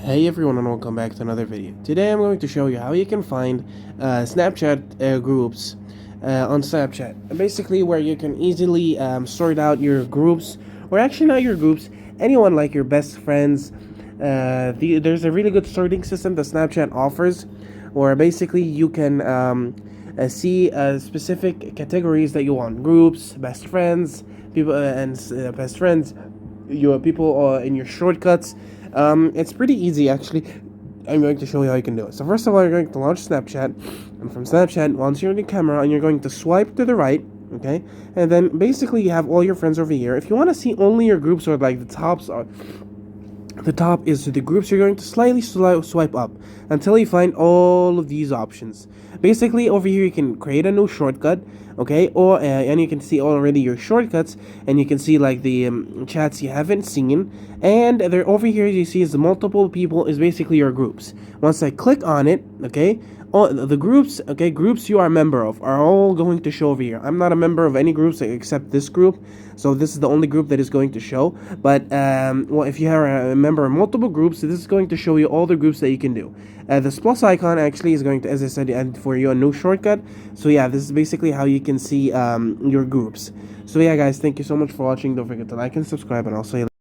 Hey everyone, and welcome back to another video. Today I'm going to show you how you can find Snapchat groups on Snapchat. Basically where you can easily sort out your groups, or actually not your groups, anyone like your best friends. There's a really good sorting system that Snapchat offers, where basically you can see specific categories that you want: groups, best friends, people, best friends, your people in your shortcuts. It's pretty easy actually. I'm going to show you how you can do it. So first of all, you're going to launch Snapchat, and from Snapchat, once you're in the camera, and you're going to swipe to the right, okay, and then basically you have all your friends over here. If you want to see only your groups, or like the top is the groups, you're going to slightly swipe up until you find all of these options. Basically over here you can create a new shortcut, okay, or and you can see already your shortcuts, and you can see like the chats you haven't seen, and there over here you see is the multiple people is basically your groups. Once I click on it, okay, all the groups, okay, groups you are a member of are all going to show over here. I'm not a member of any groups except this group, so this is the only group that is going to show. But well, if you are a member of multiple groups, this is going to show you all the groups that you can do. This plus icon actually is going to, as I said, add for you a new shortcut. So yeah, this is basically how you can see your groups. So yeah guys, thank you so much for watching. Don't forget to like and subscribe, and I'll see you later.